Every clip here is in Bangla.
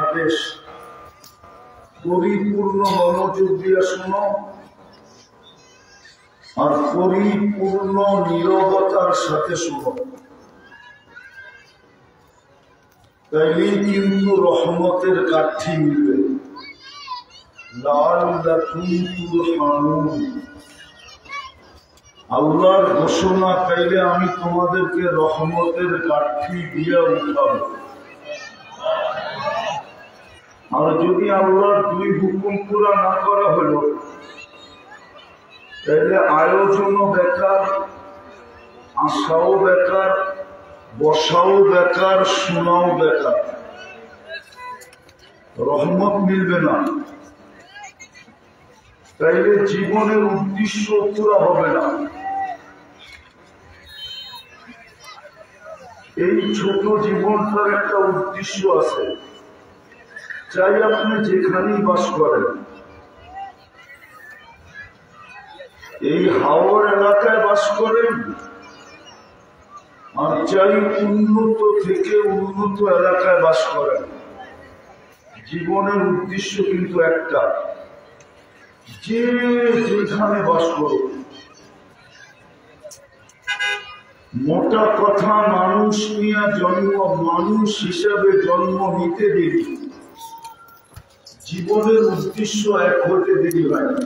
আদেশ পরিপূর্ণ মনোযোগ দিয়ে শোনো আর পরিপূর্ণ নীরবতার সাথে শোনো, তাইলেই কিন্তু রহমতের কাঠি মিলবে। আল্লাহর ঘোষণা পাইলে আমি তোমাদেরকে রহমতের কাঠি দিয়ে উঠাবো। আর যদি আল্লাহর দুই হুকুম পুরা না করা হলো, তাহলে আয়োজনও বেকার, আশাও বেকার, বসাও বেকার, শোনাও বেকার, রহমত মিলবে না। তাইলে জীবনের উদ্দেশ্য পুরা হবে না। এই ছোট জীবনটার একটা উদ্দেশ্য আছে, চাই আপনি যেখানেই বাস করেন, এই হাওর এলাকায় বাস করেন আর চাই উন্নত থেকে উন্নত এলাকায় বাস করেন, জীবনের উদ্দেশ্য কিন্তু একটা, যে যেখানে বাস করুন। মোটা কথা, মানুষ নিয়ে জন্ম, মানুষ হিসাবে জন্ম নিতে দেরি, জীবনের উদ্দেশ্য এক হতে দেরি হয় না।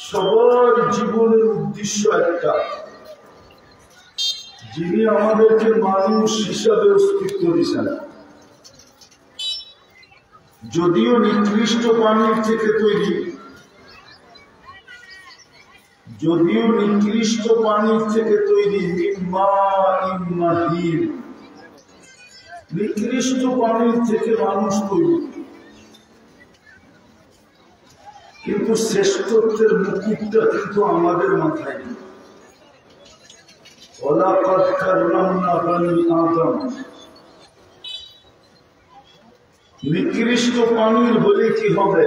সবার জীবনের উদ্দেশ্য একটা, যিনি আমাদেরকে মানুষ হিসাবে অস্তিত্ব দিয়েছেন। যদিও নিকৃষ্ট পানির থেকে তৈরি, যদিও নিকৃষ্ট পানির থেকে তৈরি, নিকৃষ্ট পানির থেকে মানুষ তৈরি, কিন্তু শ্রেষ্ঠত্বের মুকুটটা কিন্তু আমাদের মাথায় নেই। ওয়ালাকাদ কাররামনা বানি আদম। নিকৃষ্ট পানির হলে কি হবে?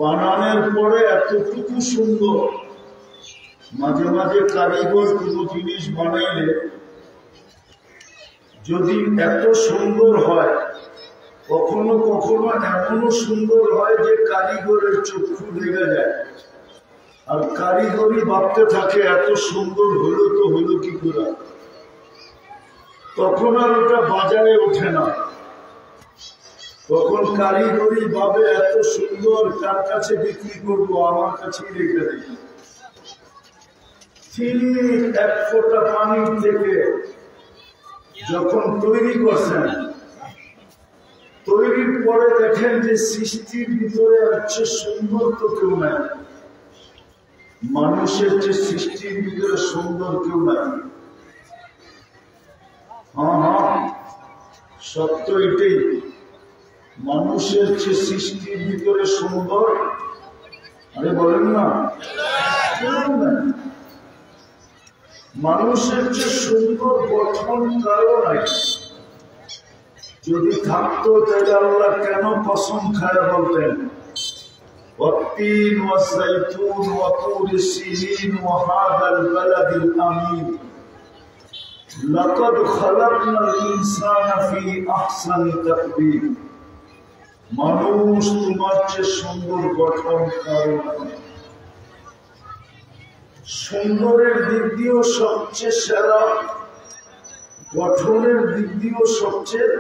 বানানোর পরে এতটুকু সুন্দর, মাঝে মাঝে কারিগর কোনো জিনিস বানাইলে যদি এত সুন্দর হয়, কখনো কখনো এমনও সুন্দর হয় যে কারিগরের চক্ষু লেগে যায়, আর কারিগরি ভাবতে থাকে এত সুন্দর হলো তো হলো কি করে। তখন আর ওটা বাজারে ওঠে না, তখন কারিগরি ভাবে এত সুন্দর, কার কাছে বিক্রি করবো, আমার কাছেই রেখে দিই। ঠিক এক ফোঁটা পানির থেকে যখন তৈরি করছেন, তৈরির পরে দেখেন যে সৃষ্টির ভিতরে হচ্ছে সুন্দর তো কেউ নাই, মানুষের যে সৃষ্টির ভিতরে সুন্দর কেউ নাই। হ্যাঁ, সত্য এটাই, মানুষের যে সৃষ্টির ভিতরে সুন্দর, আরে বলেন না, মানুষের যে সুন্দর গঠন কারো নাই। যদি থাকতো তাহলে আল্লাহ কেন কসম খায় বলতেন ওয়াত্তিন ওয়াযাইতুন ওয়া তুরি সিনিন ওয়া হাযাল বালাদিল আমিন লাকাদ খালাকনাল ইনসানা ফি আহসানি তাকবীর। মানুষ তোমার চেয়ে সুন্দর গঠন কারো নাই। সুন্দরের দিক দিয়েও সবচেয়ে সেরা, গঠনের দিক দিয়েও সবচেয়ে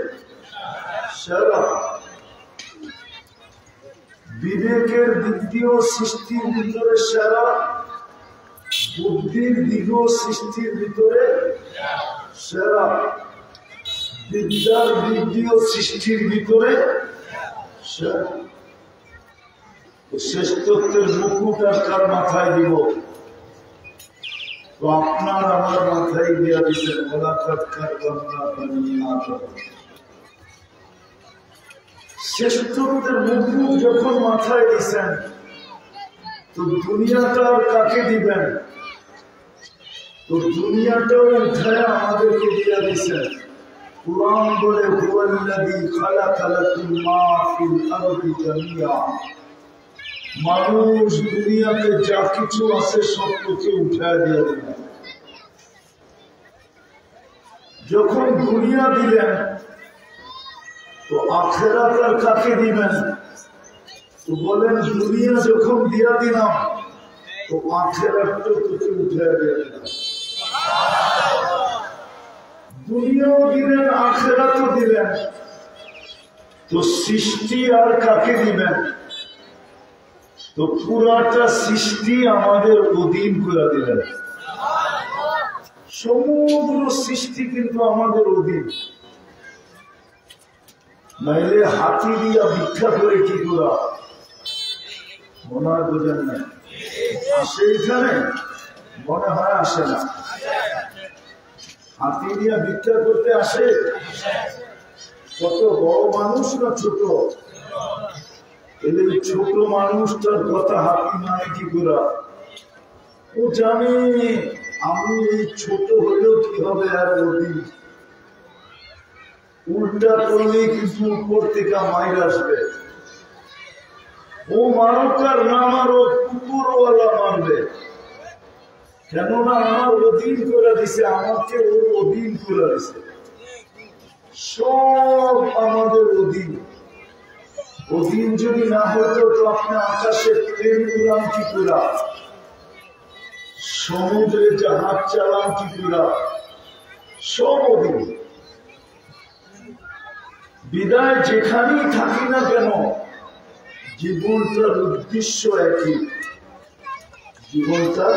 সেরা, বিবেকের দিক দিয়েও সৃষ্টির ভিতরে সেরা, বুদ্ধির দিকেও সৃষ্টির ভিতরে সেরা, বিদ্যার দিক দিয়েও সৃষ্টির ভিতরে সেরা। শ্রেষ্ঠত্বের মুকুট আর কার মাথায় দিব? তো আপনার আমার মাথায় দিয়া দিচ্ছেন। ওয়ালাকাদ কাররামনা বানি আদম। শ্রেষ্ঠত্বের মুকুট যখন মাথায় দিচ্ছেন, তো দুনিয়াটা আর কাকে দিবেন? তো দুনিয়াটাও উঠায় আমাদেরকে দিয়া দিচ্ছেন। কুরআন বলে হুয়াল্লাযী খালাকা লাকুম মা ফিল আরদি জামিআ। মানুষ দুনিয়াতে যা কিছু আছে সব কিছু উঠায় দিয়ে দিলেন। যখন দুনিয়া দিলেন তো আখেরাত আর কাকে দিবেন? তো বলেন দুনিয়া যখন দিয়া দিলাম তো আখেরাত তো তোকে উঠে দিয়ে দিলাম। দুনিয়াও দিলেন আখেরাতও দিলেন, তো সৃষ্টি আর কাকে দিবেন? তো পুরাটা সৃষ্টি আমাদের অধীন করে দিলেন। সমগ্র সৃষ্টি কিন্তু আমাদের অধীন। নাইলে হাতি দিয়া ভিক্ষা করে কি করা? মনে হয় বোঝেন না, আসে এখানে? মনে হয় আসে না। হাতি দিয়া ভিক্ষা করতে আসে? কত বড় মানুষ না ছোট? এই ছোট মানুষটার কথা হাতি মানে কি করা? ও জানে আমি এই ছোট হলেও কি হবে, আর অধীন। উল্টা করলে কিন্তু উপর থেকে মাইর আসবে। ও মারুক আর না মারুক, কুকুরওয়ালা মারবে, কেননা আমার অধীন করে দিছে, আমাকে ওর অধীন করে দিছে। সব আমাদের অধীন। অধীন যদি না হতো তো আপনি আকাশে ট্রেন উড়ান কি করা, সমুদ্রে জাহাজ চালান কি করা, সব অধীন। বিদায় যেখানেই থাকি না কেন জীবনটার উদ্দেশ্য একই। জীবনটার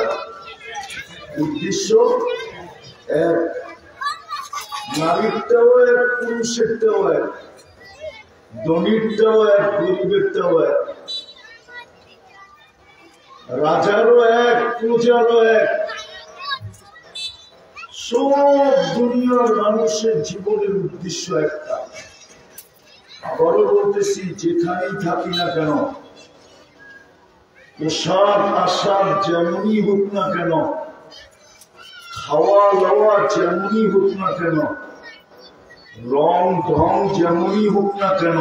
উদ্দেশ্য এক, নারীরটাও এক, পুরুষেরটাও এক, ধনীরটাও এক, গরিবেরটাও এক, রাজারও এক, প্রজারও এক। সব দুনিয়ার মানুষের জীবনের উদ্দেশ্য একটা। আবারও বলতেছি, যেখানেই থাকি না কেন, পোশাক আশাক যেমনই হোক না কেন, খাওয়া দাওয়া যেমনই হোক না কেন, রং ঢং যেমনই হোক না কেন,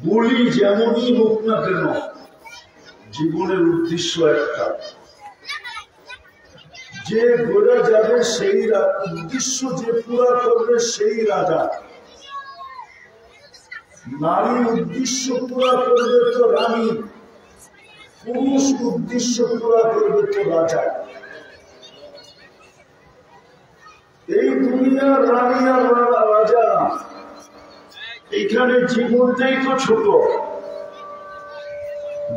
বলি যেমনই হোক না কেন, জীবনের উদ্দেশ্য একটা। যে ঘোরা যাবে সেই উদ্দেশ্য যে পুরা করবে সেই রাজা। নারী উদ্দেশ্য পুরা করবে তো রানী, পুরুষ উদ্দেশ্য পুরা করবে তো রাজা। এই দুনিয়ার রানী আর রাজা, এখানে জীবনটাই তো ছোট।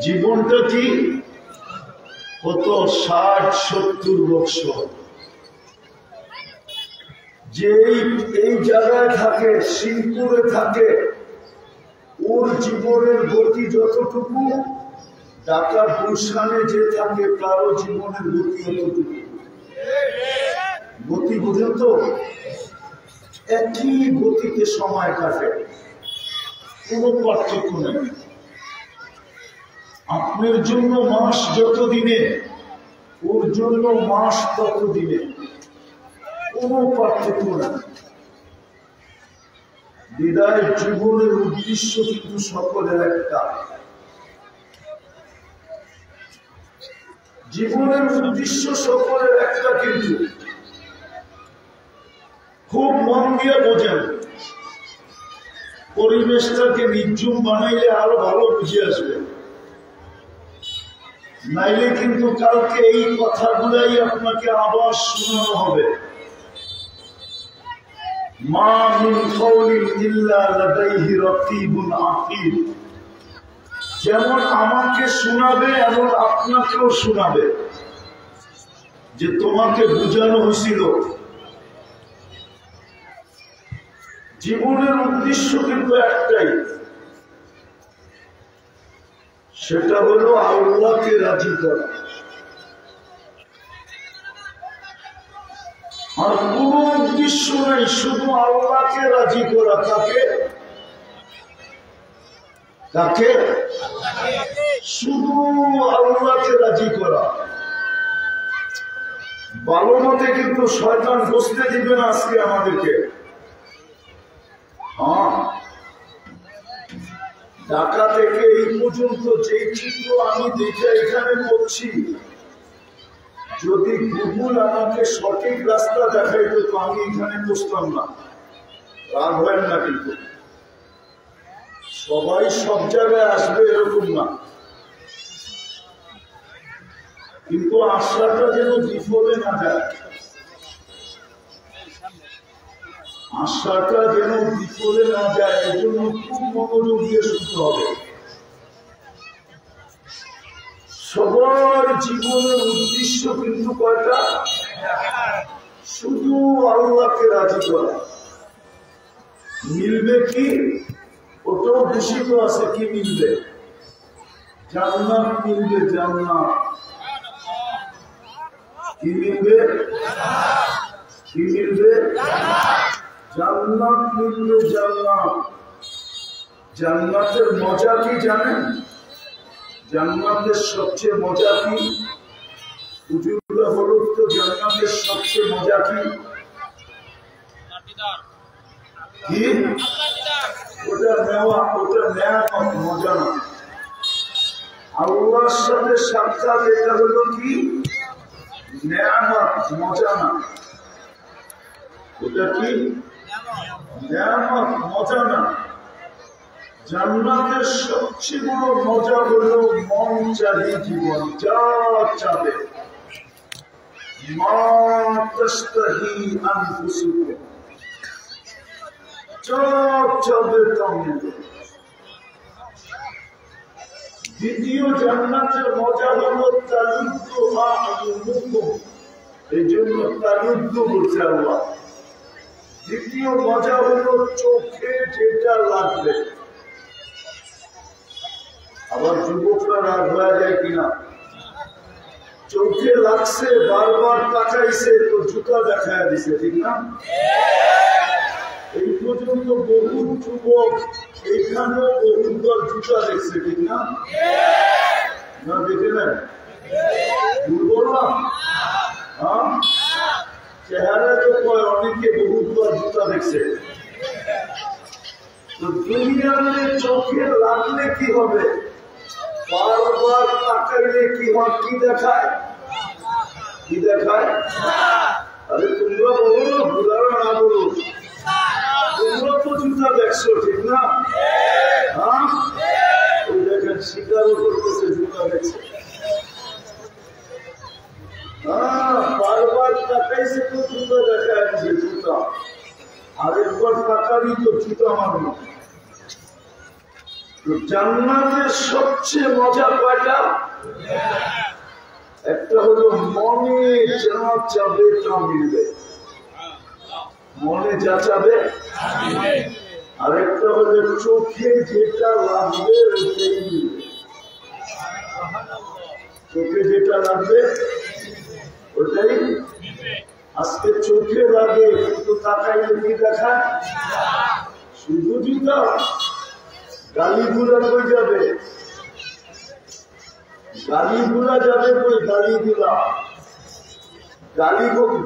জীবনটা কি কত 60-70 বছর। যে এই জায়গায় থাকে, সিংপুরে থাকে, ওর জীবনের গতি যতটুকু, ঢাকা গুলশানে যে থাকে তারও জীবনের গতি অতটুকু। গতি বুঝেন তো? একই গতিতে সময় কাটে, কোন পার্থক্য নেই। আপনার জন্য মাস যত দিনে, ওর জন্য মাস তত দিনে, কোন পার্থক্য নেই। বিদায় জীবনের উদ্দেশ্য কিন্তু সকলের একটা। জীবনের উদ্দেশ্য সকলের একটা, কিন্তু খুব মন দিয়ে বোঝেন। পরিবেশটাকে নির্জুম বানাইলে আরো ভালো বুঝে আসবে, নাইলে কিন্তু কালকে এই কথাগুলাই আপনাকে আবার শোনানো হবে। মা মিন কাউলিন ইল্লা লাদাইহি রাকিবুন আতীদ। যেমন আমাকে শোনাবে এমন আপনাকেও শোনাবে, যে তোমাকে বোঝানো হয়েছিল। জীবনের উদ্দেশ্য কিন্তু একটাই, সেটা হলো আল্লাহকে রাজি করা। আর কোন উদ্দেশ্য নাই, শুধু আল্লাহকে রাজি করা। কাকে? কাকে? শুধু আল্লাহকে রাজি করা। ভালো মতে কিন্তু শয়তান বসতে দিবে না আজকে আমাদেরকে। হ্যাঁ, ঢাকা থেকে এই পর্যন্ত যে চিত্র আমি দেখে এখানে করছি, যদি গুগল আমাকে সঠিক রাস্তা দেখাইতো তো আমি এখানে বসতাম না। রাগ হয় না, কিন্তু সবাই সব জায়গায় আসবে এরকম না, কিন্তু আশাটা যেন বিফলে না যায়, আশাটা যেন বিফলে না যায়, এই জন্য খুব মনোযোগ দিয়ে শুনতে হবে। সবার জীবনের উদ্দেশ্য কিন্তু কয়টা? শুধু আল্লাহকে রাজি করা। মিলবে কি? ওটাও দূষিত আছে, কি মিলবে? জান্নাত মিলবে, জান্নাত। কি মিলবে? কি মিলবে? জান্নাত মিলবে, জান্নাত। জান্নাতের মজা কি জানেন? জান্নাতের সবচেয়ে মজা কি? হুজুররা বলুন তো, জান্নাতের সবচেয়ে মজা কি? কি? ওটা নেওয়া, ওটা নেওয়া মজা না। আল্লাহর সাথে সাক্ষাৎ, এটা হলো কি? নেয়ামত, মজা না। ওটা কি? নেয়ামত, মজা না। জান্নাতের সবচেয়ে বড় মজা হলো মন চাহি জীবন, যা চাবে। মা তাশতাহি আনফুসুকুম, যা চাবে তা মিলবে। দ্বিতীয় জান্নাতের মজা হলো তালুদ্দু আ'ইনুকুম, এই জন্য তালুদ্দু বলছে আল্লাহ। দ্বিতীয় মজা হলো চোখে যেটা লাগবে। আবার যুবকরা রাগ হয়ে যায় কিনা? চোখে লাগছে, বারবার তাকাইছে তো জুতা দেখায় দিছে, ঠিক না? এই পর্যন্ত বহু যুবক এইখানেও বহুবার জুতা দেখছে, ঠিক না? না দেখে নেন? ভুল বললাম? হ্যাঁ, চেহারা তো কয় অনেকে বহুবার জুতা দেখছে। তো দুনিয়াতে চোখে লাগলে কি হবে? বারবার তাকাইলে কি হয়? কি দেখায়? কি দেখায়? আরে তোমরা বলো না, বুড়ারা না বলো, তোমরা তো জুতা দেখছো, ঠিক না? হ্যাঁ, ওই দেখেন স্বীকারও করতেছে জুতা দেখছে। হ্যাঁ, বারবার তাকাইছে তো জুতা দেখায় দিছে, জুতা। আরেকবার তাকাবি তো জুতা মারবো। জান্নাতের সবচেয়ে মজা কয়টা? একটা হলো মনে যা চাবে তা মিলবে, মনে যা চাবে। আর একটা হলো চোখে যেটা লাগবে ওটাই মিলবে, চোখে যেটা লাগবে ওটাই। আজকে চোখে লাগে কিন্তু তাকাইলে কি দেখায়? শুধু জুতা। গালিগুলা কই যাবে? গালিগুলা যাবে কই? গালিগুলা,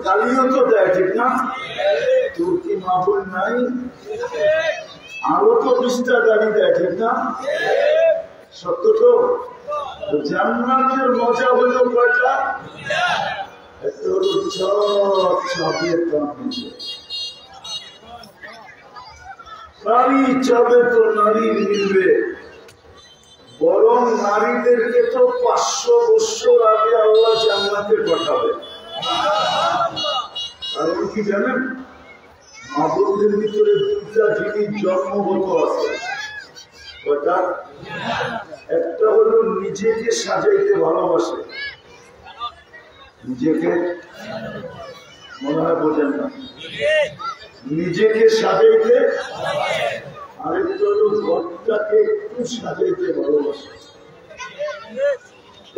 গালিও তো দেয়, ঠিক না? তোর কি মা বোন নাই? আরো তো 20টা গালি দেয়, ঠিক না? সত্য তো। জান্নাতের মজা হলো কয়টা? একটা হলো নারী চাবে তো নারী মিলবে। বরং নারীদেরকে তো 500 বছর আগে আল্লাহ জান্নাতে পাঠাবে। কারণ কি জানেন? মা বোনদের ভিতরে 2টা জিনিস জন্মগত আছে। ওটা একটা হলো নিজেকে সাজাইতে ভালোবাসে, নিজেকে, মনে হয় বোঝেন না, নিজেকে সাজাইতে। আরেকটা হলো ঘরটাকে একটু সাজাইতে ভালোবাসে।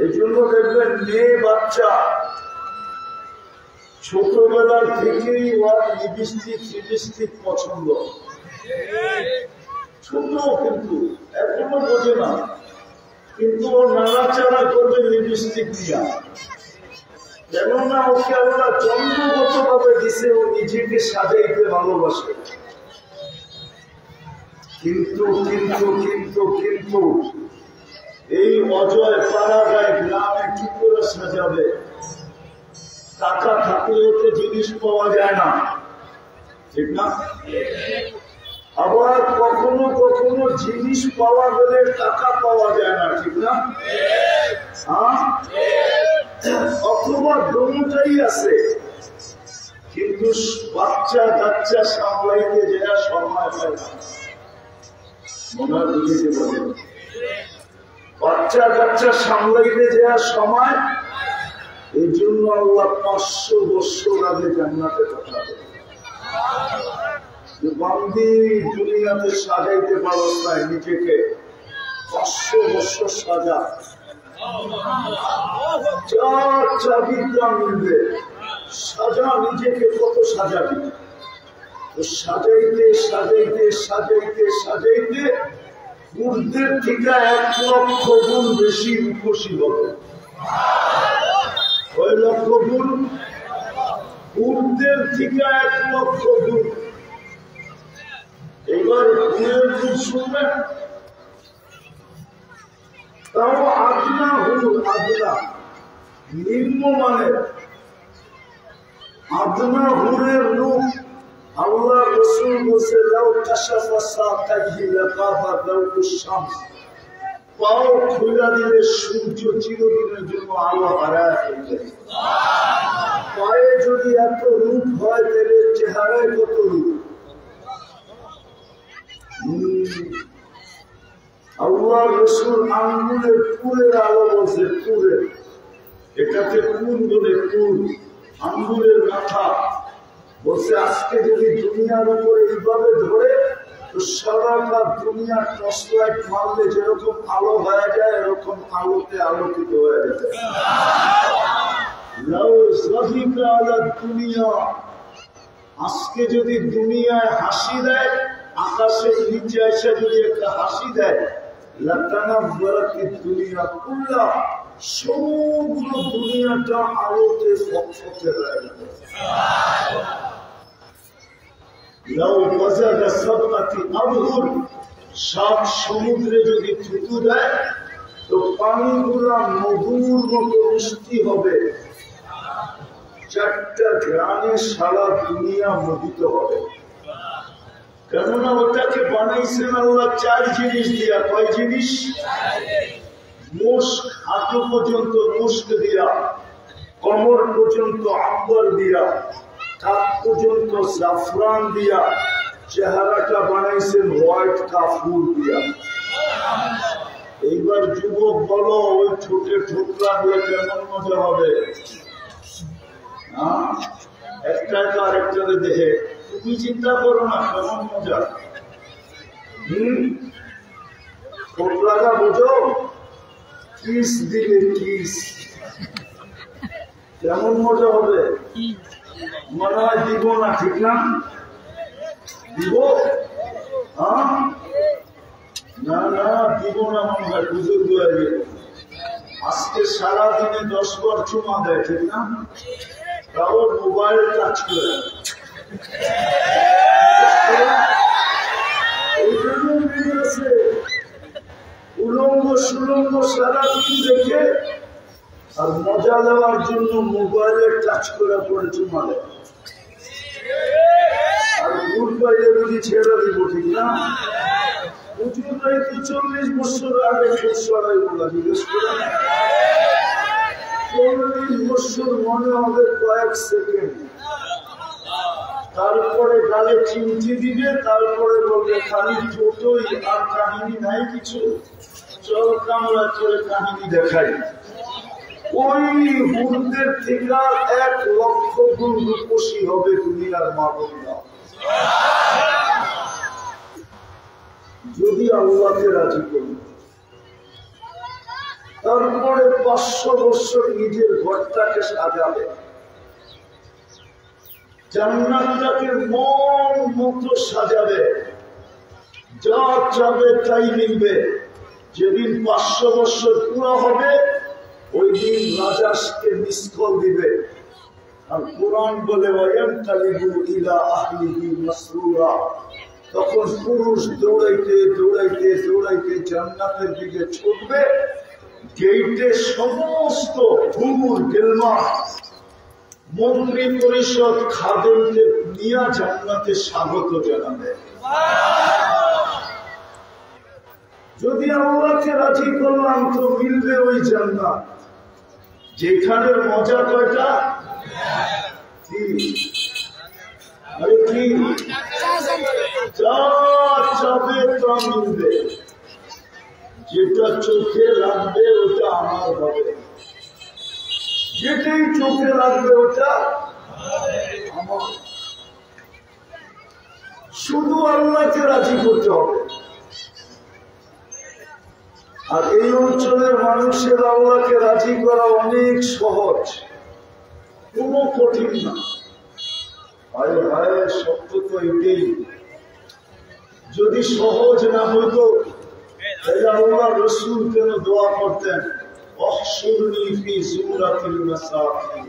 এই জন্য দেখবেন মেয়ে বাচ্চা ছোটবেলার থেকেই ওর লিপস্টিক পছন্দ। ছোট কিন্তু এখনো বোঝে না, কিন্তু ও নাড়াচাড়া করবে লিপস্টিক দিয়া। কেননা ওকে আল্লাহ জন্মগত ভাবে দিছে, ও নিজেকে সাজাইতে ভালোবাসে। কিন্তু কিন্তু কিন্তু কিন্তু এই অজয় পাড়া গায়ে গ্রামে কি করে সাজাবে? টাকা থাকলেও তো জিনিস পাওয়া যায় না, ঠিক না? আবার কখনো কখনো জিনিস পাওয়া গেলে টাকা পাওয়া যায় না, ঠিক না? অথবা দোনোটাই আছে, কিন্তু বাচ্চা কাচ্চা সামলাইতে যায় সময় পায় না। মনে বুঝিতে পারে বাচ্চা কাচ্চা সামলাইতে যায় সময়, এই জন্য আল্লাহ 500 বছর আগে জান্নাতে পাঠাবে। বান্দি দুনিয়াতে সাজাইতে পারস নাই নিজেকে, 500 বছর সাজা, চার চাবিটা মিলবে। সাজা নিজেকে, কত সাজাবি? সাজাইতে সাজাইতে সাজাইতে সাজাইতে ঊর্ধ্বের থেকে 1 লক্ষ গুণ বেশি রূপসী হবে। 1 লক্ষ গুণ, ঊর্ধ্বের থেকে 1 লক্ষ গুণ। এবার গুণের গুণ শুনবেন, তাও আদনা হুর, আদনা নিম্ন মানের। আদনা হুরের রূপ আল্লাহ রাসূল বলেছে, লাউ কাশাফা সাকাইহি লাকাবা দাউস শামস, পাও খুলে দিলে সূর্য চিরদিনের জন্য আলো হারায় ফেলবে। পায়ে যদি এত রূপ হয় তাহলে চেহারায় কত রূপ। আল্লাহ রাসূল আঙ্গুলের পুরের আলো বলছে, পুরের, এটাকে কুল বলে, কুল আঙ্গুলের মাথা বলছে। আজকে যদি দুনিয়ার উপরে এইভাবে ধরে তো সারাটা দুনিয়া টর্চ লাইট মারলে যেরকম আলো হয়ে যায় এরকম আলোতে আলোকিত হয়ে যেতে। দুনিয়া আজকে যদি দুনিয়ায় হাসি দেয়, আকাশের নিচে এসে যদি একটা হাসি দেয়, দুনিয়া খুললা সমগ্র দুনিয়াটা আলোতে ফকফকে হয়ে যাবে। সাত সমুদ্রে যদি থুতু দেয় তো পানিগুলা মধুর মতো মিষ্টি হবে। 4টা গ্রামে সারা দুনিয়া মোহিত হবে। কেননা ওটাকে বানাইছেন আল্লাহ 4 জিনিস দিয়া। কয় জিনিস? মুস্ক, হাঁটু পর্যন্ত মুস্ক দিয়া, কমর পর্যন্ত আম্বর দিয়া, কাপ পর্যন্ত জাফরান দিয়া, চেহারাটা বানাইছেন হোয়াইট কাফুর দিয়া। এইবার যুবক বলো, ওই ঠোঁটে ঠোঁট লাগলে কেমন মজা হবে? একটা তো আরেকটাকে দেখে তুমি চিন্তা করো না কেমন মজা। ঠোঁট লাগা বোঝো? কিস দিলে কিস কেমন মজা হবে? মনে হয় দিব না, ঠিক না? দিব না, না দিব না, মনে হয় বুজুর্গ হয়ে গেল। আজকে সারাদিনে 10 বার চুমা দেয়, ঠিক না? তাও মোবাইল টাচ করে। উলঙ্গ সুলঙ্গ সারাদিন দেখে আর মজা দেওয়ার জন্য মোবাইলে টাচ করে পড়ে চুমা দেয়। আর ভুল পাইলে যদি ছেড়ে দিব, ঠিক না? উঠে প্রায় 40 বছর আগে সরাই বলা জিজ্ঞেস করে 40 বছর মনে হবে কয়েক সেকেন্ড। তারপরে গালে চিমটি দিবে, তারপরে বলবে খালি ছোটই, আর কাহিনী নাই কিছু, চল কামলা করে কাহিনী দেখাই। ওই হুরদের থেকে 1 লক্ষ গুণ রূপসী হবে দুনিয়ার মা বোনরা, যদি আল্লাহকে রাজি করি। তারপরে 500 বছর নিজের ঘরটাকে সাজাবে, জান্নাতটাকে মন মতো সাজাবে, যা চাবে তাই মিলবে। যেদিন 500 বছর পুরো হবে ওই দিন রাজাকে মিস কল দিবে। আর কুরআন বলে তখন পুরুষ দৌড়াইতে দৌড়াইতে দৌড়াইতে জান্নাতের দিকে ছুটবে। গেইটে সমস্ত হুর গেলমা মন্ত্রী পরিষদ খাদেমদের নিয়ে জান্নাতে স্বাগত জানাবে। যদি আল্লাহকে রাজি করলাম তো মিলবে ওই জান্নাত যেখানের মজা কয়টা কি আরে কি যা চাবে তা মিলবে, যেটা চোখে লাগবে ওটা আমার হবে, যেটাই চোখে লাগবে ওটা আমার। শুধু আল্লাহকে রাজি করতে হবে। আর এই অঞ্চলের মানুষের আল্লাহকে রাজি করা অনেক সহজ, কোনো কঠিন না। হায় হায়, সত্য তো এটাই। যদি সহজ না হইতো তাহলে আল্লাহ রাসূল কেন দোয়া করতেন, অহশুরনি ফি জুমরাতিল মাসাকিন।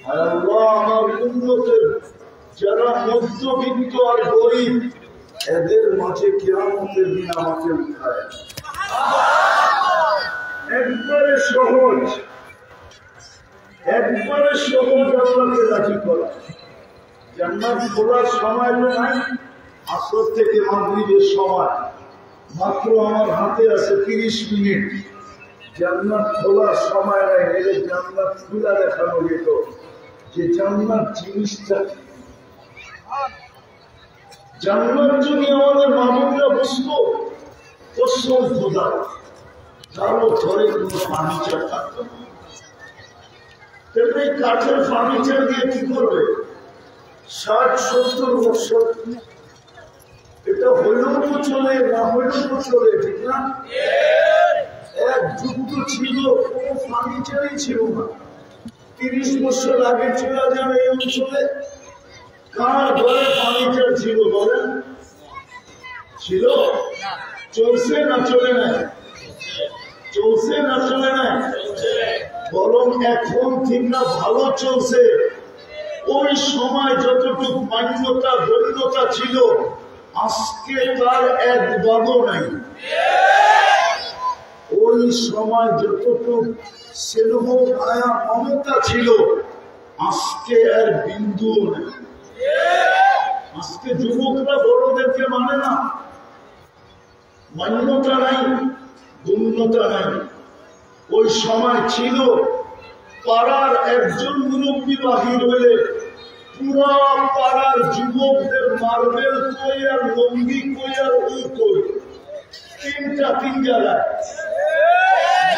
হায় আল্লাহ, আমার উম্মতের যারা মধ্যবিত্ত আর গরিব এদের মাঝে কিয়ামতের দিন আমাকে উঠায়। একবারে সহজ, একবারে সহজ আল্লাহকে রাজি করা। জান্নাত খোলার সময় তো নাই, আসর থেকে মাগরিবের সময় মাত্র আমার হাতে আছে 30 মিনিট। জান্নাত খোলার সময় নাই, এলে জান্নাত খুলা দেখানো যেত যে জান্নাত জিনিসটা। জান্নাত যদি আমাদের মামুনরা বুঝতো, কসম খোদা কারো ঘরে কোনো ফার্নিচার থাকতো না। এই কাঠের ফার্নিচার দিয়ে কি করবে? 60-70 বছর এটা হইলেও তো চলে, না হইলেও তো চলে, ঠিক না? এক যুদ্ধ ছিল, কোনো ফার্নিচারই ছিল না। 30 বছর আগে চলে যাবে এই অঞ্চলে কার ঘরে ফার্নিচার ছিল বলেন? ছিল? চলছে না চলে না? চলছে না চলে না? বরং এখন ঠিক না ভালো চলছে। ওই সময় যতটুকু মান্যতা গণ্যতা ছিল আজকে তার এক ভাগও নাই। ওই সময় যতটুকু স্নেহ মায়া মমতা ছিল আজকে আর বিন্দুও নেই। আজকে যুবকরা বড়দেরকে মানে না, মান্যতা নাই, গণ্যতা নাই। ওই সময় ছিল পাড়ার একজন মুরব্বী বাহির হলে পুরা পাড়ার যুবকদের মার্বেল কই আর লঙ্গি কই আর ও কই, তিন জায়গায়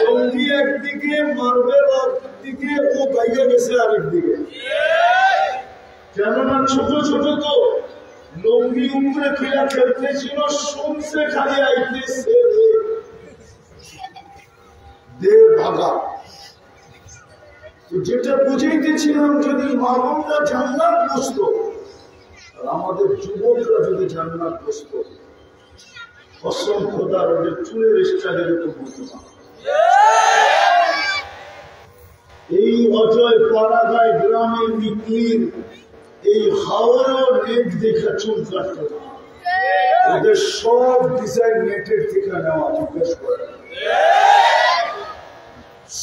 লঙ্গি একদিকে, মার্বেল একদিকে, ও বাইরে গেছে আরেকদিকে। কেননা ছোট ছোট তো লঙ্গি উপরে খেলা খেলতেছিল, শুনছে খালি আইতেছে দে ভাগা। যেটা বুঝাইতেছিলাম, যদি মা বোনরা জান্নাত বসত আর আমাদের যুবকরা যদি জান্নাত বসত, কসম খোদার ওদের চুলের স্টাইলের তো বলতো না। এই অজয় পাড়াগায় গ্রামের নিকলির এই হাওড়াও নেট দেখা চুল কাটত না। ওদের সব ডিজাইন নেটের থেকে নেওয়া, জিজ্ঞেস করে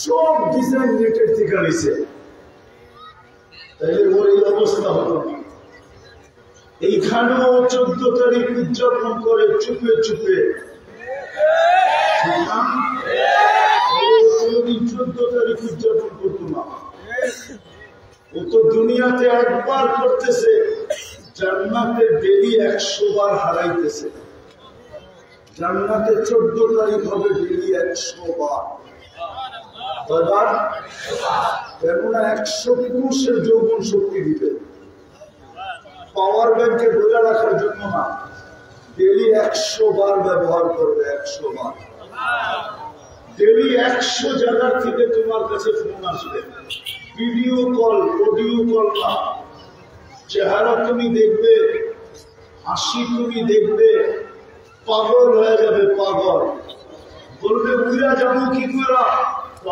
সব ডিজাইন নেটের থেকে নিছে। তাইলে ওর এই অবস্থা হতো না। এইখানেও 14 তারিখ উদযাপন করে চুপে চুপে। 14 তারিখ উদযাপন করতো না। ও তো দুনিয়াতে একবার করতেছে, জান্নাতে ডেলি 100 বার হারাইতেছে। জান্নাতে 14 তারিখ হবে ডেলি 100 বার। কেননা 100 পুরুষের যৌবন শক্তি দিবে, পাওয়ার ব্যাংকে বোঝা রাখার জন্য না, ডেলি 100 বার ব্যবহার করবে। 100 বার ডেলি 100 জায়গার থেকে তোমার কাছে ফোন আসবে, ভিডিও কল, অডিও কল না। চেহারা তুমি দেখবে, হাসি তুমি দেখবে, পাগল হয়ে যাবে। পাগল বলবে বুঝা যাবো কি করা?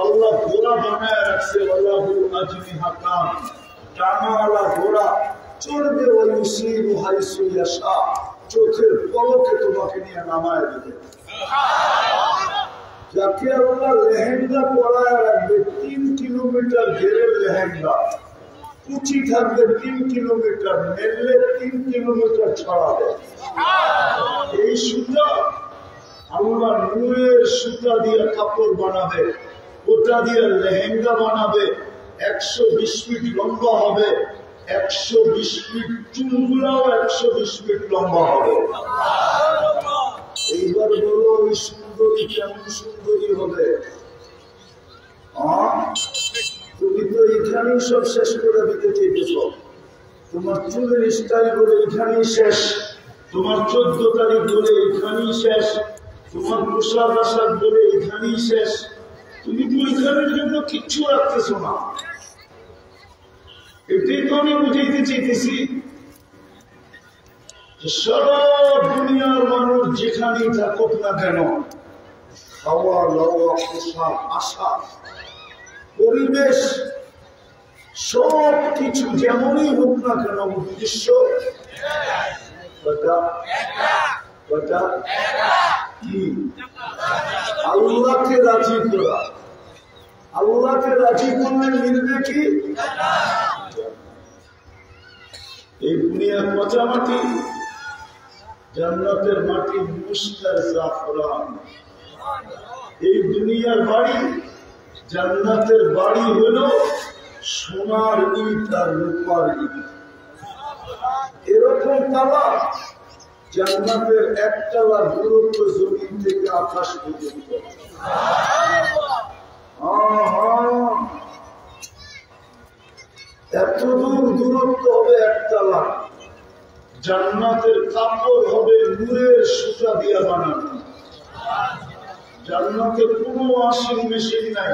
আল্লাহ ঘোড়া বানায় রাখছে, আল্লাহু আজমিহা কাম, টানাওয়ালা ঘোড়া চড়বে। ওই ইউসিরু হাইসু ইয়াশা, চোখের পলকে তোমাকে নিয়ে নামায় দেবে। যাকে আল্লাহ লেহেঙ্গা পরায় রাখবে, 3 কিলোমিটার ঘেরের লেহেঙ্গা, উঁচি থাকবে 3 কিলোমিটার, মেললে 3 কিলোমিটার ছড়াবে। এই সুতা আল্লাহ নূরের সুতা দিয়ে কাপড় বানাবে, ওটা দিয়ে লেহেঙ্গা বানাবে। 120 ফিট লম্বা হবে, 120 ফিট চুলগুলাও 120 ফিট লম্বা হবে। এইবার বলো ওই সুন্দরী কেমন সুন্দরী হবে? তুমি তো এখানেই সব শেষ করে দিতে চেয়েছ। তোমার চুলের স্টাইল বলে এখানেই শেষ, তোমার 14 তারিখ বলে এখানেই শেষ, তোমার পোশাক আশাক বলে এখানেই শেষ। তুমি তো এখানের জন্য কিচ্ছু রাখতেছ না। এটাই তো আমি বুঝাইতে চাইতেছি। সারা দুনিয়ার মানুষ যেখানেই থাকুক না কেন, খাওয়া লওয়া পোশাক আশাক পরিবেশ সব কিছু যেমনই হোক না কেন, উদ্দেশ্য কি? আল্লাহকে রাজি করা। আল্লাহকে রাজি করলে মিলবে কি? এই দুনিয়ার পচা মাটি, জান্নাতের মাটি মুস্তার জাফরান। এই দুনিয়ার বাড়ি, জান্নাতের বাড়ি হলো সোনার ইট আর রূপার ইট। এরকম তালা জান্নাতের একতলা দূরত্ব জমিন থেকে আকাশ পর্যন্ত। এত দূর দূরত্ব হবে একতলা। জান্নাতের কাপড় হবে নূরের সুতা দিয়ে বানানো। জান্নাতে কোনো ওয়াশিং মেশিন নাই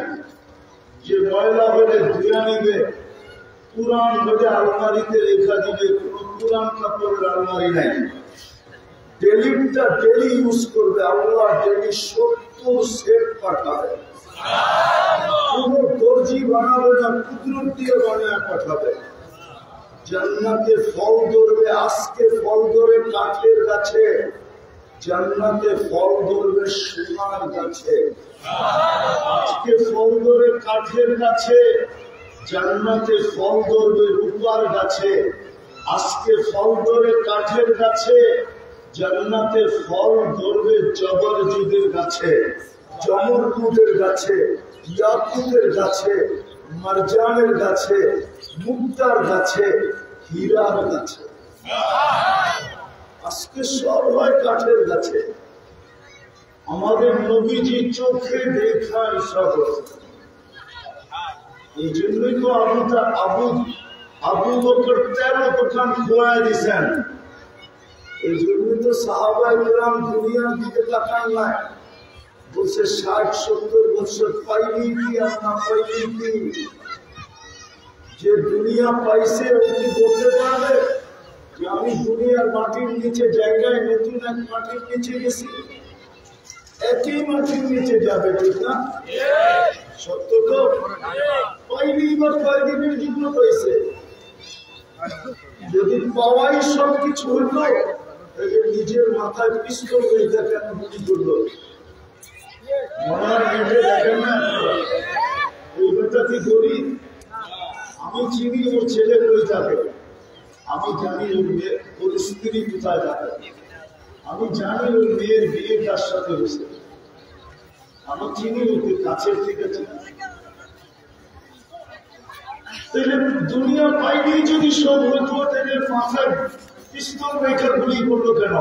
যে ময়লা হলে ধুয়ে নিবে, পুরান হলে আলমারিতে রেখা দিবে। কোন পুরান কাপড়ের আলমারি নাই। ডেলিটা ডেলি ইউজ করবে। আল্লাহ ডেলি 70 সেট পাঠাবে। কোন দর্জি বানাবে না, কুদরত দিয়ে বানিয়ে পাঠাবে। জান্নাতে ফল ধরবে, আজকে ফল ধরে কাঠের গাছে, জান্নাতে ফল ধরবে সোনার গাছে। আজকে ফল ধরে কাঠের গাছে, জান্নাতে ফল ধরবে রূপার গাছে। আজকে ফল ধরে কাঠের গাছে, জান্নাতে ফল ধরবে জবরজুদের গাছে, জমরকুটের গাছে, ইয়াকুতের গাছে, মারজানের গাছে, মুক্তার গাছে, হীরার গাছে। আজকে সব হয় কাঠের গাছে। আমাদের নবীজি চোখে দেখার সব। এই জন্যই তো আবু বকর 13 দোকান খোয়াই দিয়েছেন। এই জন্যই তো সাহাবায়ে কেরাম দুনিয়ার দিকে তাকান নাই। বলছে 60-70 বছর পাইনি কি আর না পাইনি কি? যে দুনিয়া পাইছে ও কি বলতে পারবে যে আমি দুনিয়ার মাটির নিচে জায়গায় নতুন এক মাটির নিচে গেছি? একই মাটির নিচে যাবে, ঠিক না? সত্য তো? পাইনি বা কয়েকদিনের জন্য পাইছে। যদি পাওয়াই সবকিছু হইল, নিজের মাথায় পিস্তল হয়ে থাকে কেন গুলি করলো? মনার মেটে দেখেন না ওই বেটা কি করি? আমি চিনি ওর ছেলে কই থাকে, আমি জানি ওর স্ত্রী কোথায় থাকে, আমি জানি ওর মেয়ের বিয়ে কার সাথে হয়েছে, আমি চিনি ওকে কাছের থেকে চিনি। তাহলে দুনিয়া পাইনি যদি সব হইতো, তাহলে মাথায় পিস্তল রেখে গুলি করলো কেন?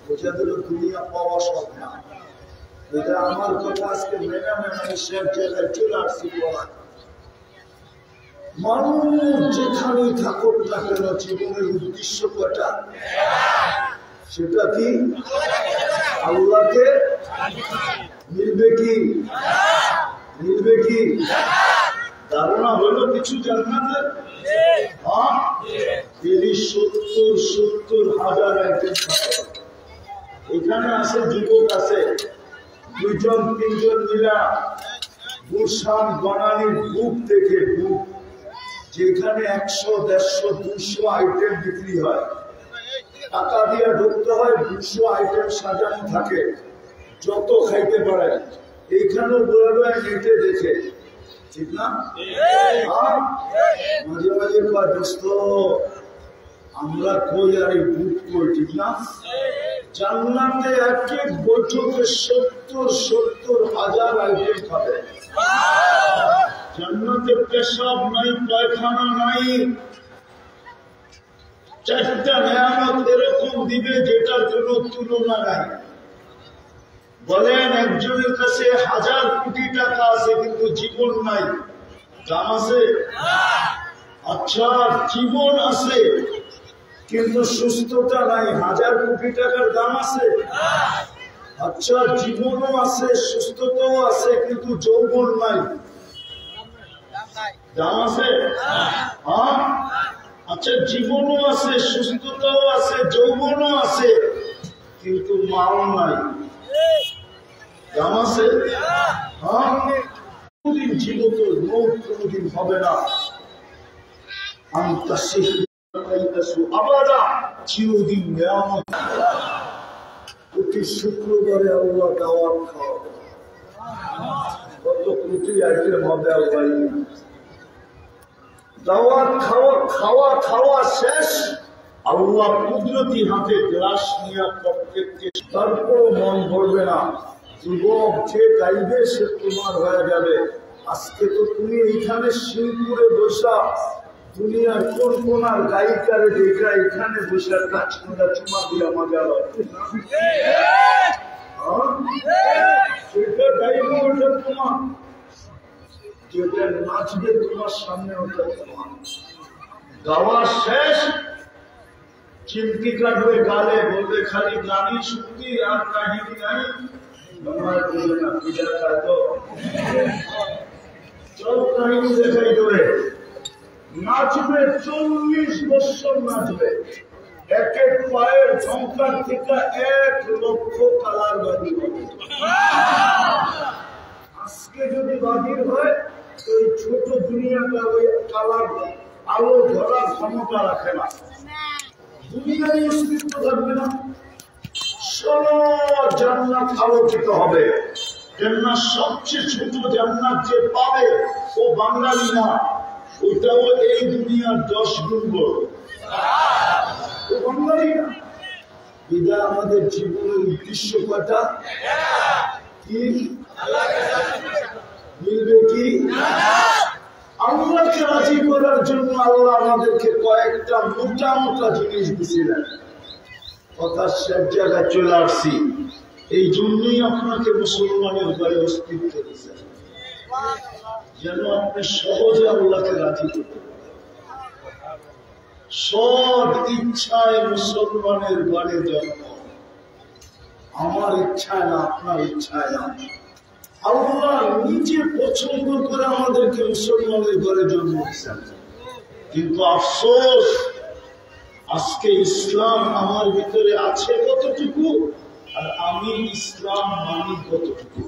বোঝা দিল দুনিয়া পাওয়া সব না। এটা আমার কথা আজকে মেনা সব জায়গায় চলে আসছি। মানুষ যেখানে থাকুক না কেন, জীবনের উদ্দেশ্য কটা? সেটা কি? আল্লাহকে মিলবে কি? মিলবে কি? ধারণা হলো কিছু জান্নাতের? 70,000 আইটেম থাকে। এখানে আছে যুবক আছে 2-3 মিলা গুলশান বনানীর বুক থেকে বুক, যেখানে 100, 150, 200 আইটেম বিক্রি হয়। টাকা দিয়ে ঢুকতে হয়, 200 আইটেম সাজানো থাকে, যত খাইতে পারে। এইখানেও বলবে নেটে দেখে ঠিক না? মাঝে মাঝে দোস্ত আমরা কই আর বুট কই, ঠিক না? জান্নাতে এক এক বৈঠকে 70,000 আইটেম খাবে। জান্নাতে পেশাব নাই, পায়খানা নাই, 4টা নিয়ামত এরকম দিবে যেটার কোনো তুলনা নাই। বলেন একজনের কাছে 1000 কোটি টাকা আছে কিন্তু জীবন নাই, দাম আছে? আচ্ছা, জীবন আছে কিন্তু সুস্থতা নাই, 1000 কোটি টাকার দাম আছে? আচ্ছা, জীবনও আছে, সুস্থতাও আছে কিন্তু যৌবন নাই, দাম আছে? হ্যাঁ। আচ্ছা, জীবনও আছে, সুস্থতাও আছে, যৌবনও আছে কিন্তু মাও নাই, দাম আছে? হ্যাঁ। কোনদিন ছিল তো মৌত কোনদিন হবে না। চিরদিন নিয়ামত। প্রতি শুক্রবারে আল্লাহ দাওয়াত খাওয়াবে। কত কোটি আইটেম হবে আল্লাহ। দাওয়াত খাওয়া শেষ, আল্লাহ কুদরতি হাতে গ্লাস নিয়ে প্রত্যেককে, তারপর মন ভরবে না। যুবক যে গাইবে সে তোমার হয়ে যাবে। আজকে তো তুমি এইখানে শিলপুরে বসা দুনিয়ার কোন কোন আর গায়িকারে দেখা এখানে বসে কাজ করা চুমা দিয়ে আমাকে সেটা গাইবে ওটা তোমার, যেটা নাচবে তোমার সামনে ওটা তোমার। গাওয়া শেষ, চিমটি কাটবে গালে, বলবে খালি গানই শুনতি আর কাহিনী নাই। নাচবে 40 বছর নাচবে, এক এক পায়ের ঝঙ্কার থেকে 1 লক্ষ কালার বাড়ি হবে। আজকে যদি বাহির হয় ওই ছোট দুনিয়াটা ওই কালার আলো ধরার ক্ষমতা রাখে না, দুনিয়ার অস্তিত্ব থাকবে না। জান্নাত আলোকিত হবে। জান্নাত সবচেয়ে ছোট জান্নাত যে পাবে ও বাঙালি না, ওটাও এই দুনিয়ার 10 গুণ বড়, ও বাঙালি না। বিদায় আমাদের জীবনের উদ্দেশ্য কয়টা? কি মিলবে? কি আল্লাহকে রাজি করার জন্য আল্লাহ আমাদেরকে কয়েকটা মোটা মোটা জিনিস দিয়েছিলেন। কথা সব জায়গায় চলে আসছি, এই জন্যই আপনাকে মুসলমানের ঘরে অস্তিত্ব দিয়েছেন, যেন আপনি সহজে আল্লাহকে রাজি করতে পারেন। সব ইচ্ছায় মুসলমানের ঘরে জন্ম, আমার ইচ্ছায় না, আপনার ইচ্ছায় না। আল্লাহ নিজে পছন্দ করে আমাদেরকে মুসলমানের ঘরে জন্ম দিয়েছেন। কিন্তু আফসোস, আজকে ইসলাম আমার ভিতরে আছে কতটুকু আর আমি ইসলাম মানি কতটুকু।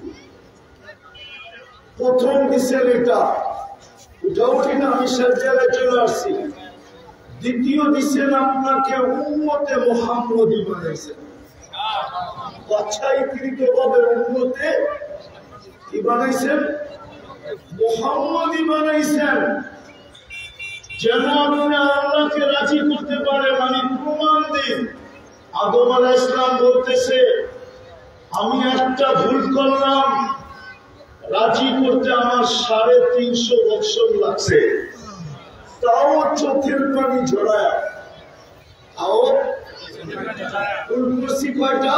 প্রথম দিচ্ছেন এটা, ওটাও কিনা আমি সব জায়গায় চলে আসছি। দ্বিতীয় দিচ্ছেন আপনাকে উম্মতে মুহাম্মদী বানাইছেন, বাছাইকৃত ভাবে উম্মতে কি বানাইছেন? মুহাম্মদী বানাইছেন, যেন আপনি আল্লাহকে রাজি করতে পারে। মানে প্রমাণ দিন। আদম আলাইহিস সালাম বলতেছে, আমি একটা ভুল করলাম, রাজি করতে আমার 350 বছর লাগছে, তাও চোখের পানি ঝরায়। তাও ভুল করছি কয়টা?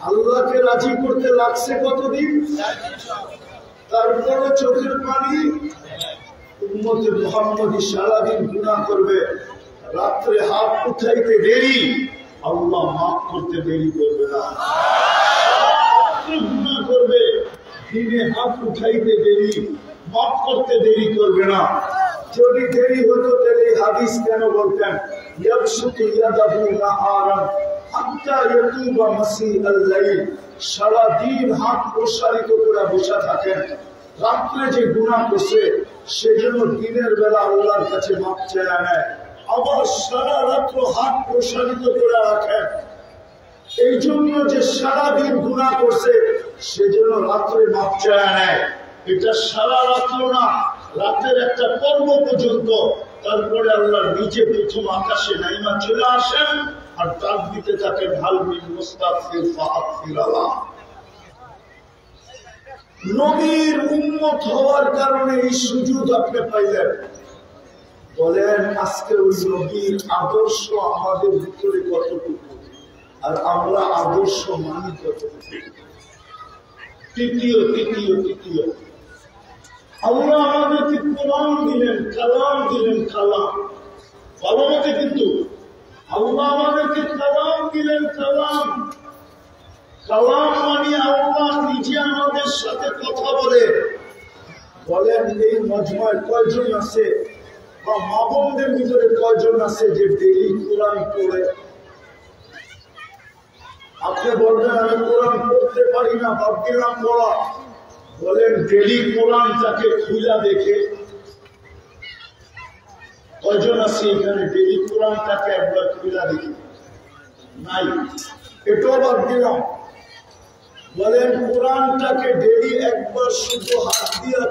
আল্লাহকে রাজি করতে লাগছে কতদিন? তারপরে চোখের পানি। উম্মতে মুহাম্মদী সারাদিন গুনাহ করবে, রাত্রে হাত উঠাইতে দেরি, আল্লাহ মাফ করতে দেরি করবে না। গুনাহ করবে, দিনে হাত উঠাইতে দেরি, মাফ করতে দেরি করবে না। যদি দেরি হতো তাহলে হাদিস কেন বলতেন ইয়াবসুতু ইয়াদাহু নাহারান হাত্তা ইয়াতুবা মাসিআল লাইল? সারাদিন হাত প্রসারিত করে বসে থাকেন, রাত্রে যে গুনাহ করছে সেজন্য দিনের বেলা আল্লাহর কাছে মাপ চেয়ে নেয়, আবার সারা রাত্র হাত প্রসারিত করে রাখেন। এই জন্য যে সারাদিন গুনাহ করছে সেজন্য রাত্রে মাপ চেয়ে নেয়। এটা সারা রাত্র না, রাতের একটা পর্ব পর্যন্ত। তারপরে আল্লাহ নিজে প্রথম আকাশে নাইমা চলে আসেন আর ডাক দিতে থাকে ঢাল মিন মুস্তাগফির ফাগফির আল্লাহ। নবীর উম্মত হওয়ার কারণে এই সুযোগ আপনি পাইলেন। বলেন আজকে ওই নবীর আদর্শ আমাদের ভিতরে কতটুকু, আর আমরা আদর্শ মানি কতটুকু? তৃতীয় আল্লাহ আমাদেরকে কোরআন দিলেন, কালাম দিলেন। কালাম ভালো মতে, কিন্তু আল্লাহ আমাদেরকে কালাম দিলেন। কালাম মানে আল্লাহ নিজে আমাদের সাথে কথা বলে। বলেন এই মজমায় কয়জন আছে বা মা বোনদের ভিতরে কয়জন আছে যে ডেইলি কোরআন পড়ে? আপনি বলবেন আমি কোরআন পড়তে পারি না, বাদ দিলাম পড়া। বলেন ডেইলি কোরআনটাকে খুলা দেখে কয়জন আছে এখানে ডেইলি কোরআনটাকে একবার খুলা দেখে? নাই, এটাও বাদ দিলাম। বলেন কোরআনটাকে ডেইলি একবার শুধু হাত দিয়া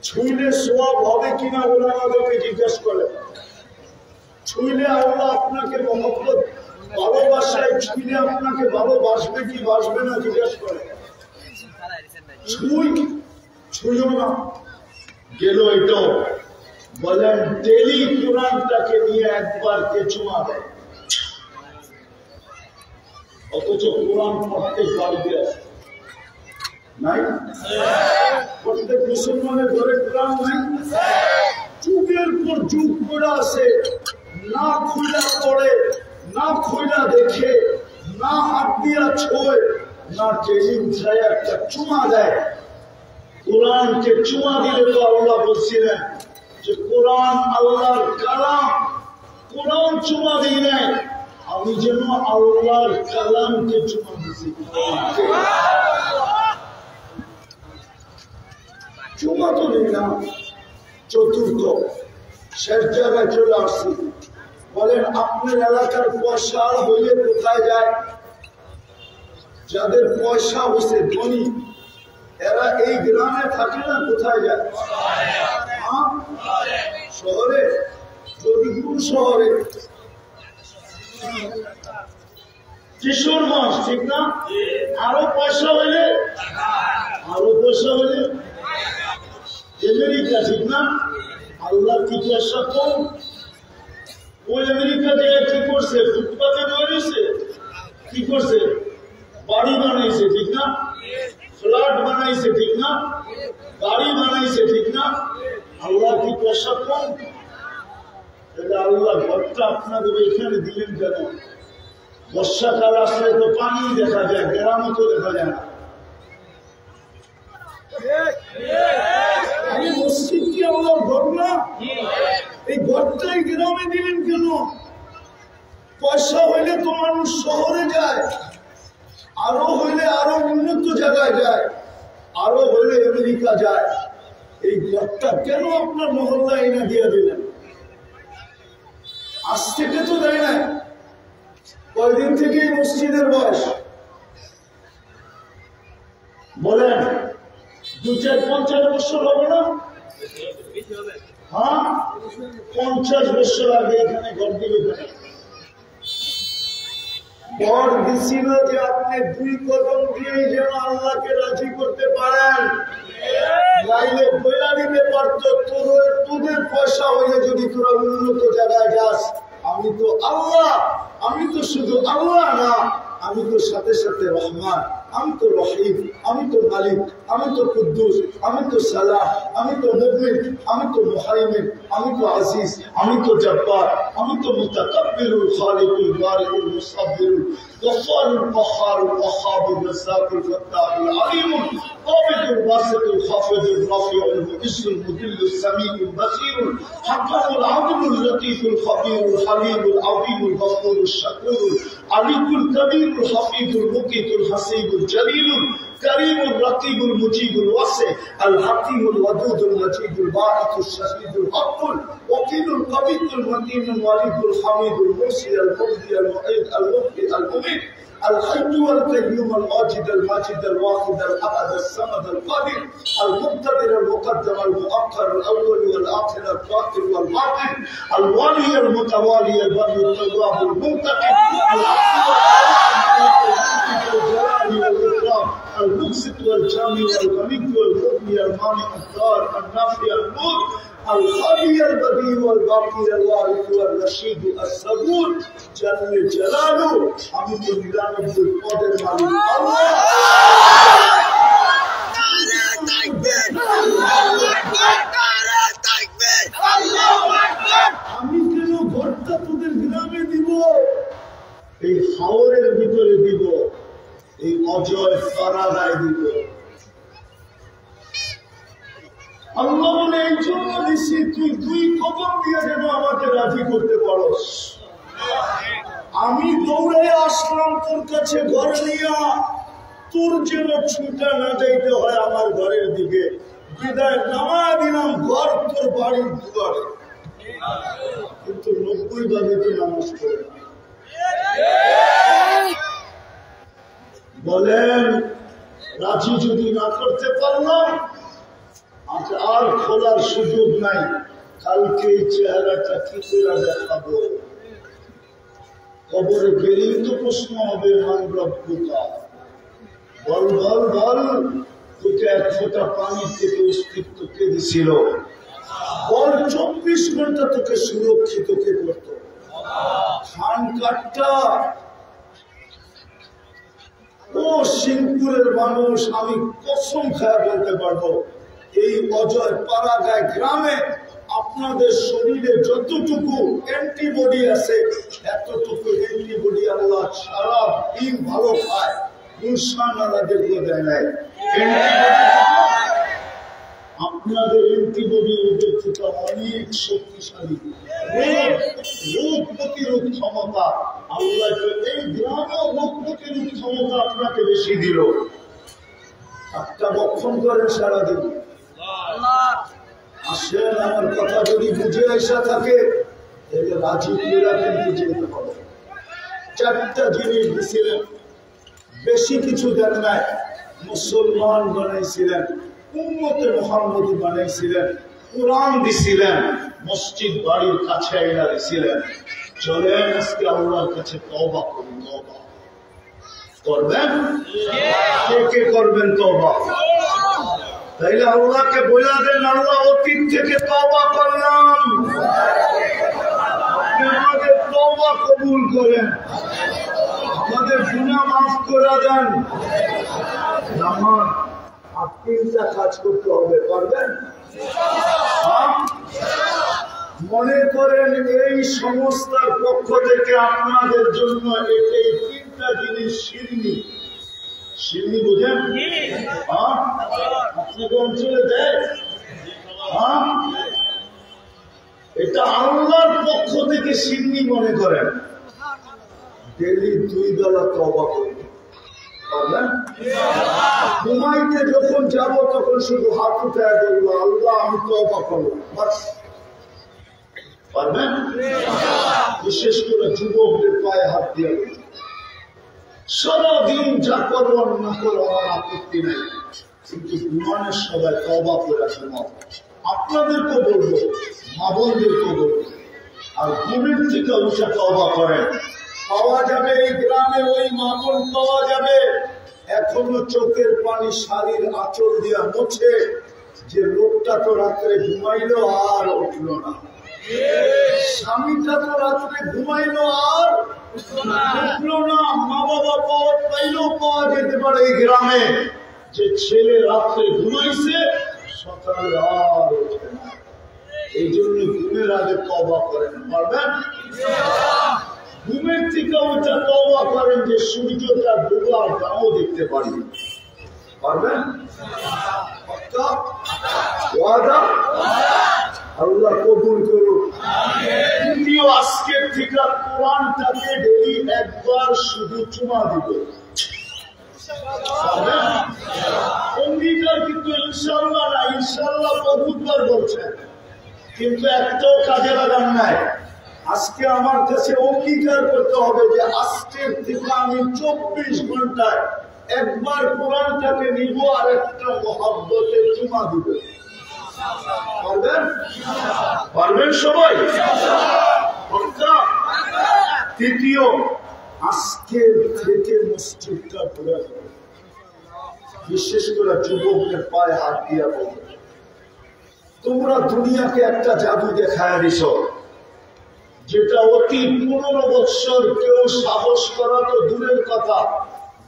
ছুঁইলে সওয়াব হবে কিনা ওলামাদেরকে জিজ্ঞেস করে। ছুঁইলে আল্লাহ আপনাকে মহব্বত ভালোবাসায় ছুঁইলে আপনাকে ভালোবাসবে কি বাসবে না জিজ্ঞেস করে। ছুঁইও না, গেল এটাও। বলেন ডেইলি কোরআনটাকে নিয়ে একবার কে চুমা দেয়? অথচ কোরআন প্রত্যেক বাড়িতে আছে নাই? প্রত্যেক মুসলমানের ঘরে কোরআন নাই? যুগের পর যুগ পড়ে আছে, না খুইলা পড়ে, না খুইলা দেখে, না হাত দিয়া ছোঁয়, না টেনে উঠায় একটা চুমা দেয়। কোরআনকে চুমা দিলে তো আল্লাহ বলছিলেন যে কোরআন আল্লাহর কালাম, কোরআন চুমা দিই নাই, আমি যেন আল্লাহর কালামকে চুমা দিছি। চুমা তো দিলাম। চতুর্থ শেষ জায়গায় চলে আসছি। বলেন আপনার এলাকার পয়সা হইলে কোথায় যায়? যাদের পয়সা হয়েছে ধনী, এরা এই গ্রামে থাকে না, কোথায় যায়? শহরে। যদি কোন শহরে? কিশোরগঞ্জ, ঠিক না? আরো পয়সা হইলে আমেরিকা, ঠিক না? আল্লাহ কি পয়সা কম? ওই আমেরিকা থেকে কি করছে? ফুটপাতে রয়েছে, কি করছে? বাড়ি বানাইছে, ঠিক না? ফ্ল্যাট বানাইছে, ঠিক না? গাড়ি বানাইছে, ঠিক না? আল্লাহ কি পয়সা কম? এটা আল্লাহ ঘরটা আপনাদের এখানে দিলেন কেন? বর্ষাকাল আসলে তো পানি দেখা যায়, গ্রামও তো দেখা যায় না। মসজিদ কি আল্লাহর ঘর না? এই ঘরটাই গ্রামে দিলেন কেন? পয়সা হইলে তো মানুষ শহরে যায়, আরো হইলে আরো উন্নত জায়গায় যায়, আরো হইলে আমেরিকা যায়। এই ঘরটা কেন আপনার মহল্লা এনে দিয়ে দিলেন? আজ থেকে তো দেয় না। কয়দিন থেকে মসজিদের বয়স? বলেন 2-4-50 বছর হবে না? হ্যাঁ, 50 বছর আগে এখানে ঘর দিল। ঘর দিছিল যে আপনি 2 কদম দিয়ে যেন আল্লাহকে রাজি করতে পারেন। লাইলে বইলা দিতে পারতো তোদের পয়সা হইলে যদি তোরা উন্নত জায়গায় যাস। আমি তো আল্লাহ, আমি তো শুধু আল্লাহ না, আমি তো সাথে সাথে রহমান, আমি তো রহিম, আমি তো মালিক, আমি তো কুদ্দুস, আমি তো সালাম, আমি তো মুমিন, আমি তো মুহাইমিন, আমি তো আজিজ, আমি তো জব্বার, আমি তো মুতাকাব্বিরুল খালিকুল বারিকুল মুসাব্বিরুল গফফারুল কহ্হারুল ওয়াহ্হাবুর রাজ্জাকুল ফাত্তাহুল আলিমুল কাবিদুল বাসিতুল খাফিদুল রাফিউল মুইজ্জুল মুদিল্লুস সামিউল বাসীরুল হাকামুল আদলুল লতীফুল খবীরুল হালিমুল আযীমুল গফুরুশ শাকুরুল আলিকুল কবীরুল হাফিজুল মুকিতুল হাসিবুল জলিলুল الكريم الرقيب المجيب الواسع الحكيم الودود المجيد الباعث الشهيد الحق الوكيل القوي المتين الوليد الحميد المرسي المبدي المعيد المبدي المميت الحي والقيوم الماجد الماجد الواحد الاحد الصمد القادر المقتدر المقدم المؤخر الاول والاخر الظاهر والباطن الوالي المتوالي البر التواب المنتقم المقسط والجامع والغني والمغني المانع الدار النافع النور الخالي البديع والباقي الوارث والرشيد الصبور جل جلاله حمد لله رب القادر مالك الله আমি কেন ঘরটা তোদের গ্রামে দিব এই হাওরের ভিতরে দিব এই অজয় পাড়াগায় দিব আল্লাহ বলে এই জন্য দিছি তুই দুই কদম দিয়ে যেন আমাকে রাজি করতে পারস আমি দৌড়ে আসলাম তোর কাছে ঘর নিয়া তোর যেন ছুটা না যাইতে হয় আমার ঘরের দিকে বিদায় নামা দিলাম ঘর তোর বাড়ির দুয়ারে কিন্তু 90 ভাগে তুই নামাজ পড়ে না বলেন রাজি যদি না করতে পারলাম আর খোলার সুযোগ নাই কালকে এই চেহারাটা কি করে দেখাবো কবরে গেলেই তো প্রশ্ন হবে মান রব্বুকা বল বল বল তোকে এক ফোঁটা পানির থেকে অস্তিত্ব কে দিছিল বল 24 ঘন্টা তোকে সুরক্ষিত কে করত খান কাটটা ও সিংপুরের মানুষ আমি কসম খায় বলতে পারবো এই অজয় পাড়াগায় গ্রামে আপনাদের শরীরে যতটুকু অ্যান্টিবডি আছে এতটুকু অ্যান্টিবডি আল্লাহ সারা দিন ভালো খায় ইনশাআল্লাহদেরকে দেয় নাই আপনাদের অ্যান্টিবডি ওদের থেকে অনেক শক্তিশালী রোগ প্রতিরোধ ক্ষমতা আল্লাহ এই গ্রামেও রোগ প্রতিরোধ ক্ষমতা আপনাকে বেশি দিল একটা বক্ষণ করেন সারাদিন আসেন আমার কথা যদি বুঝে আসা থাকে তাহলে রাজি পুরা কিন্তু যেতে হবে 4টা জিনিস দিছিলেন বেশি কিছু দেন নাই মুসলমান বানাইছিলেন উম্মতে মুহাম্মদ বানাইছিলেন কোরআন দিছিলেন মসজিদ বাড়ির কাছে এনে দিছিলেন চলেন আজকে আল্লাহর কাছে তওবা করি তওবা করবেন কে কে করবেন তওবা তাইলে আল্লাহকে বলে দেন আল্লাহ অতীত থেকে তওবা করলাম আপনি আমাদের তওবা কবুল করেন আমাদের গুনাহ মাফ করে দেন নামাজ আর 3টা কাজ করতে হবে পারবেন মনে করেন এই সংস্থার পক্ষ থেকে আপনাদের জন্য এই 3টা জিনিস শিরনি বুঝেন আপনাদের অঞ্চলে দেয় এটা আল্লাহর পক্ষ থেকে শিরনি মনে করেন ডেলি 2 বেলা তওবা করবেন পারবেন ঘুমাইতে যখন যাব তখন শুধু হাত উঠায় বলবো আল্লাহ আমি তওবা করলাম বাস পারবেন বিশেষ করে যুবকদের পায়ে হাত দিয়ে সারাদিন যা করবার না করো আমার আপত্তি নেই কিন্তু ঘুমানোর সবাই তওবা করে ঘুমাও আপনাদেরকে বলবো মা বোনদেরকে বলবো আর ঘুমের থেকে উঠে তওবা করেন পাওয়া যাবে এই গ্রামে ওই মা বোন পাওয়া যাবে এখনো চোখের পানি শাড়ির আঁচল দিয়া মুছে যে লোকটা তো রাত্রে ঘুমাইলো আর উঠলো না স্বামীটা তো রাত্রে ঘুমাইলো আর উঠলো না মা বাবা পাইলেও পাওয়া যেতে পারে এই গ্রামে যে ছেলে রাত্রে ঘুমাইছে সকালে আর ওঠে না এই জন্য ঘুমের আগে তওবা করেন পারবেন ঘুমের থেকে ওটা তওবা করেন যে সূর্যটা ডোবার দাও দেখতে পারি পারবেন ওয়াদা আল্লাহ কবুল করুন দ্বিতীয় আজকের থেকে কোরআনটাকে ডেলি একবার শুধু চুমা দিব অঙ্গীকার কিন্তু ইনশাআল্লাহ না, ইনশাআল্লাহ বহুতবার বলছেন, কিন্তু একটাও কাজে লাগান নাই। আজকে আমার কাছে অঙ্গীকার করতে হবে যে আজকের থেকে আমি 24 ঘন্টায় একবার কোরআনটাকে নিব আর একটা মহব্বতে চুমা দিব। পারবেন? পারবেন সবাই? তৃতীয়, আজকের থেকে মসজিদটা পুরো, বিশেষ করে যুবকদের পায়ে হাত দিয়া বলবে, তোমরা দুনিয়াকে একটা জাদু দেখায় দিছ, যেটা অতি 15 বৎসর কেউ সাহস করা তো দূরের কথা,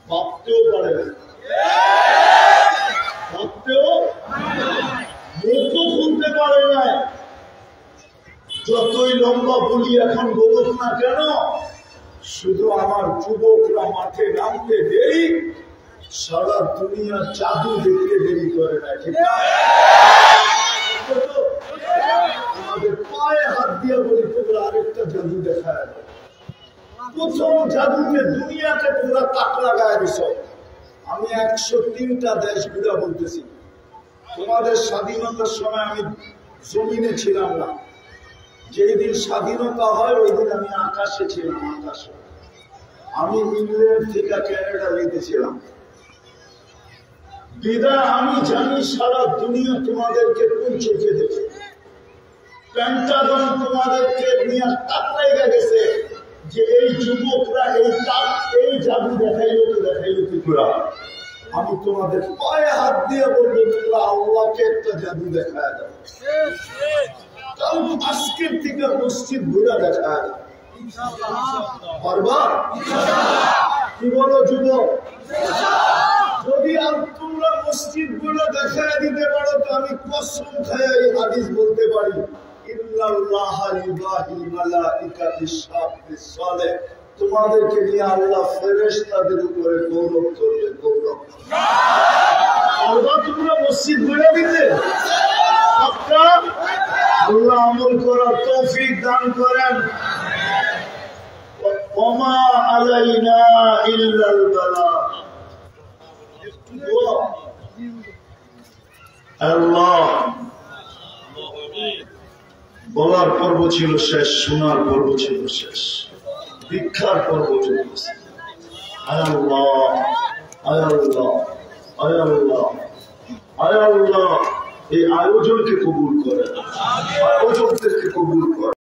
ভাবতেও পারে না, ভাবতেও মুখও খুলতে পারে না। যতই লম্বা বলি এখন বলুক না কেন, শুধু আমার যুবকরা মাঠে নামতে দেরি, সারা দুনিয়া জাদু দেখতে দেরি করে না, ঠিক না? আমাদের পায়ে হাত দিয়ে বলি তোমরা আরেকটা জাদু দেখায়। প্রথম জাদুকে দুনিয়াকে তোমরা তাক লাগায় দিছ। আমি 103টা দেশ ঘুরা বলতেছি। তোমাদের স্বাধীনতার সময় আমি জমিনে ছিলাম না, যেদিন স্বাধীনতা হয় ওই দিন আমি আকাশে ছিলাম। আকাশে আমি ইংল্যান্ড থেকে ক্যানাডা যেতেছিলাম। বিদায় আমি জানি সারা দুনিয়া তোমাদেরকে কোন চোখে দেখে। পেন্টাগন তোমাদেরকে নিয়ে তাক লেগে গেছে যে এই যুবকরা এই জাদু দেখাইল কি করে। আমি তোমাদের পায়ে হাত দিয়ে বলবো তোমরা আল্লাহকে একটা জাদু দেখায় দাও। তাও আজকের থেকে মসজিদ ঘুরা দেখায় দাও। পারবা? কি বলো যুবক? যদি আর তোমরা মসজিদ গুলো দেখায় দিতে পারো তো আমি কসম খায় এই হাদিস বলতে পারি, তোমাদেরকে নিয়ে আল্লাহ ফেরেশতাদের উপরে গৌরব করবে। গৌরব তোমরা মসজিদ ঘুরে দিতে আল্লাহ আমল করার তৌফিক দান করেন। ওমা আলাইনা ইল্লাল বালাগ। আল্লাহ বলার পর্ব ছিল শেষ, শোনার পর্ব ছিল শেষ, ভিক্ষার পর্ব চলছে। আয় আল্লাহ, আয় আল্লাহ, আয় আল্লাহ, আয় আল্লাহ, এই আয়োজনকে কবুল করে, আয়োজকদেরকে কবুল করে।